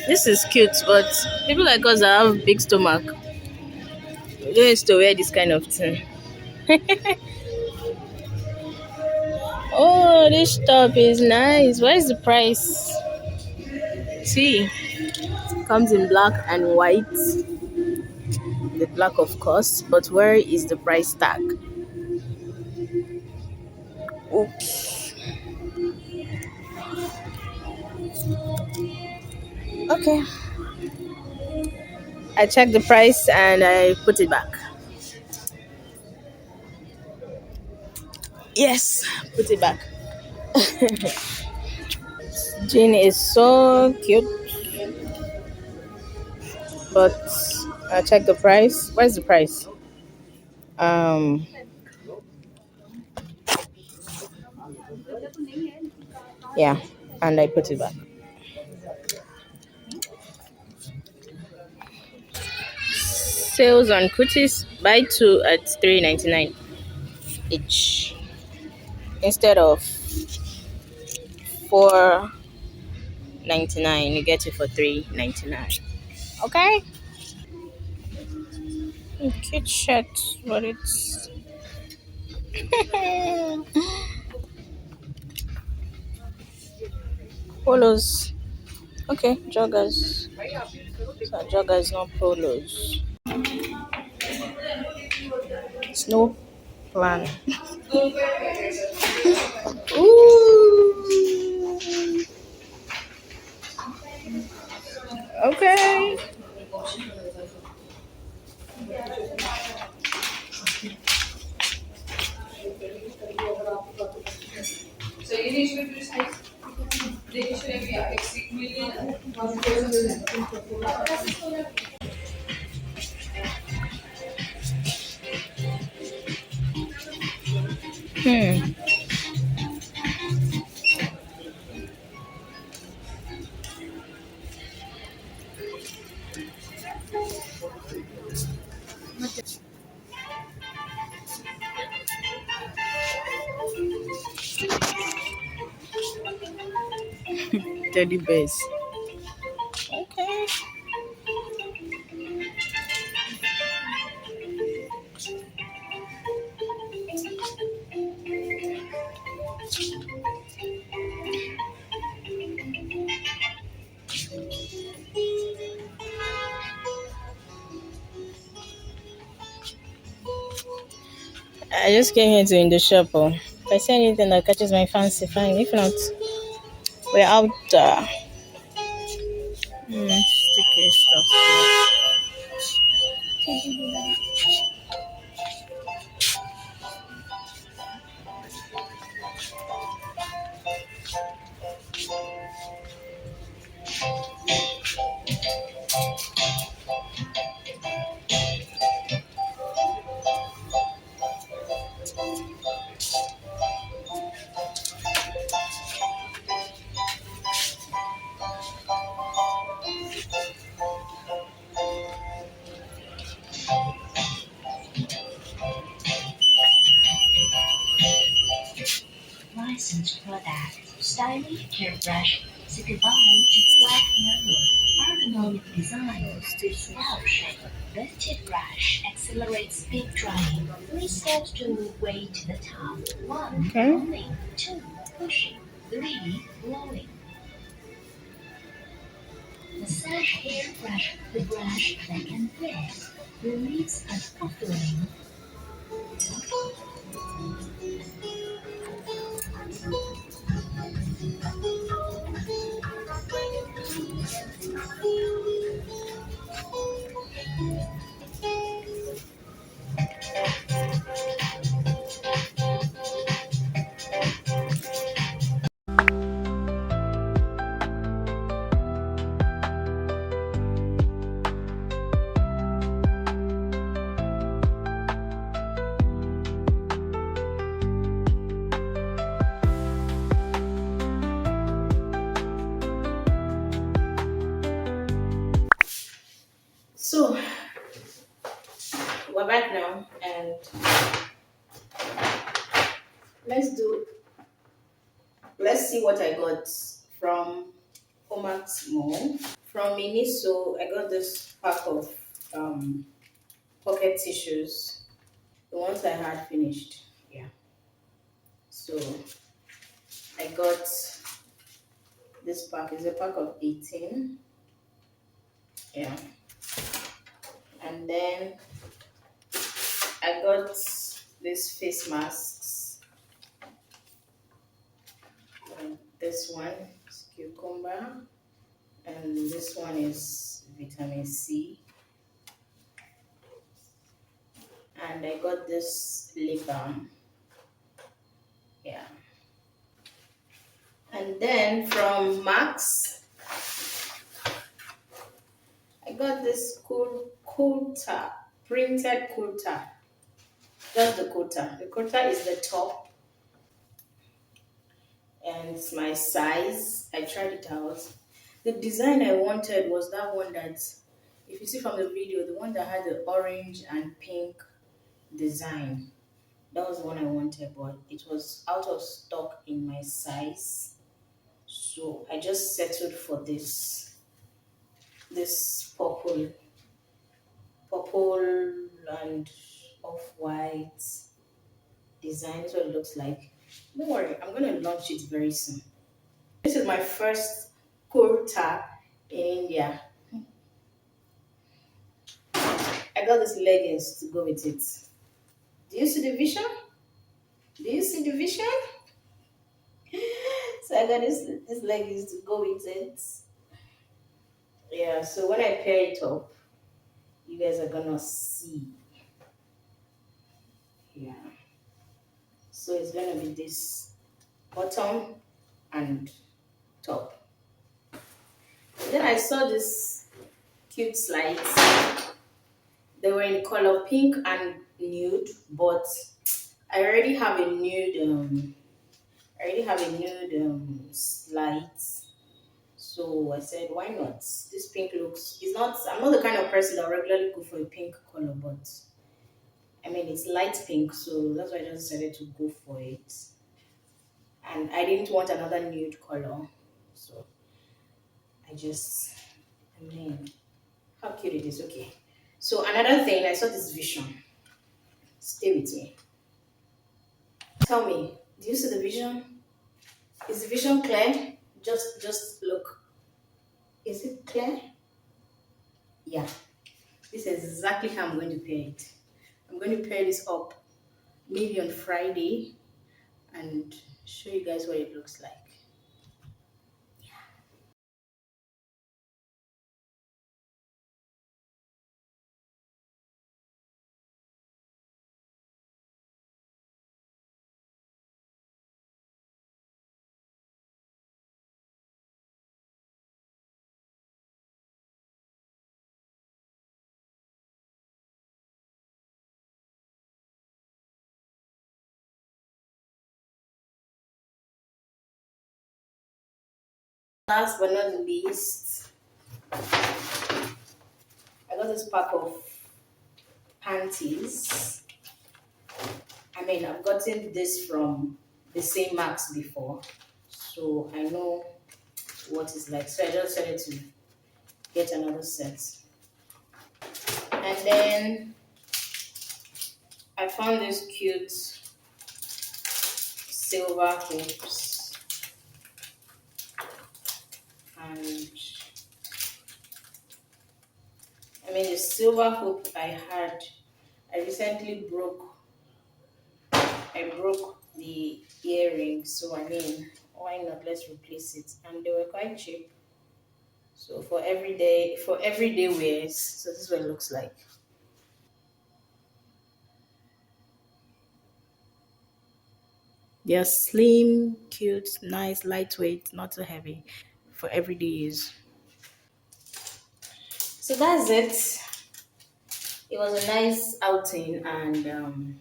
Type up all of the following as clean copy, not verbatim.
This is cute, but people like us that have big stomach, we don't used to wear this kind of thing. Oh, this top is nice. What is the price? See, comes in black and white. The black, of course, but where is the price tag? Oops. Okay. I checked the price and I put it back. Yes, put it back. Jean is so cute, but I checked the price. Where's the price? Um, yeah, and I put it back. Sales on kutis, buy two at 3.99 each instead of 4.99. You get it for 3.99. Okay. Cute shirt, but it's polos. Okay, joggers. So joggers, not polos. Snow plan. Ooh. Okay. Hmm. Teddy bears. Okay. I just came here to in the shop. Oh. If I see anything that catches my fancy, fine. If not, we're out. Sticky stuff. Licensed product, stylish hairbrush, say goodbye to flat hair look, ergonomic design, scalp shape. This tip brush accelerates speed drying. 3 steps to way to the top. 1. Okay. Combing. 2. Pushing. 3. Blowing. Massage hairbrush, the brush that can press, relieves and fulfilling. So we're back now, and let's do let's see what I got from Omax Mall. From Miniso, I got this pack of um, pocket tissues. The ones I had finished. Yeah. So I got this pack. It's a pack of 18. Yeah. And then I got these face masks. This one is cucumber. And this one is vitamin C. And I got this lip balm. Yeah. And then from Max, I got this cool quilter, printed quilter. Just the quilter. The quilter is the top, and it's my size. I tried it out. The design I wanted was that one that, if you see from the video, the one that had the orange and pink design. That was the one I wanted, but it was out of stock in my size. So I just settled for this purple and off-white design. That's what it looks like. Don't worry, I'm gonna launch it very soon. This is my first kurta in India. I got these leggings to go with it. Do you see the vision? Do you see the vision? So I got this leggings to go with it. Yeah, so when I pair it up, you guys are gonna see. Yeah. So it's gonna be this bottom and top. Then I saw this cute slides. They were in color pink and nude, but I already have a nude. Slides. So I said, why not? This pink looks. It's not. I'm not the kind of person that regularly go for a pink color, but I mean it's light pink, so that's why I just decided to go for it. And I didn't want another nude color, so I just. I mean, how cute it is. Okay. So another thing, I saw this vision. Stay with me. Tell me, do you see the vision? Is the vision clear? Just look. Is it clear? Yeah. This is exactly how I'm going to pair it. I'm going to pair this up maybe on Friday and show you guys what it looks like. Last but not least, I got this pack of panties. I mean, I've gotten this from the same Max before, so I know what it's like. So I just decided to get another set. And then I found this cute silver hoops, and I mean the silver hoop I recently broke the earring, so I mean why not, let's replace it. And they were quite cheap, so for everyday wears. So this is what it looks like. They're slim, cute, nice, lightweight, not too heavy, for everyday use. So that's it. It was a nice outing, and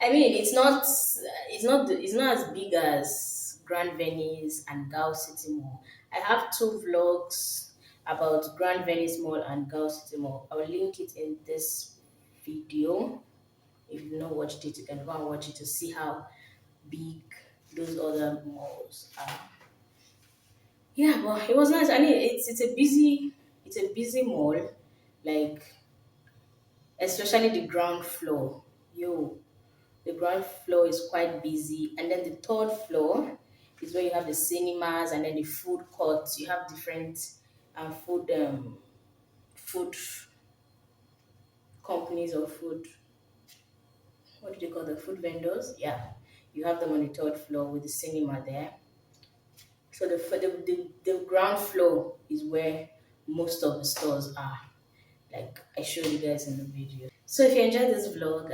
I mean, it's not as big as Grand Venice and Gao City Mall. I have two vlogs about Grand Venice Mall and Gao City Mall. I'll link it in this video. If you've not watched it, you can go and watch it to see how big those other malls are. Yeah, but it was nice. I mean, it's a busy mall, like especially the ground floor. Yo, the ground floor is quite busy, and then the third floor is where you have the cinemas and then the food courts. You have different food companies or food, what do they call the food vendors? Yeah, you have them on the third floor with the cinema there. So the ground floor is where most of the stores are, like I showed you guys in the video. So if you enjoyed this vlog,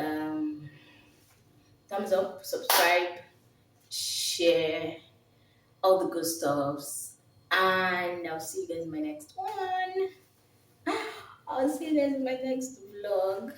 thumbs up, subscribe, share, all the good stuffs, and I'll see you guys in my next one. I'll see you guys in my next vlog.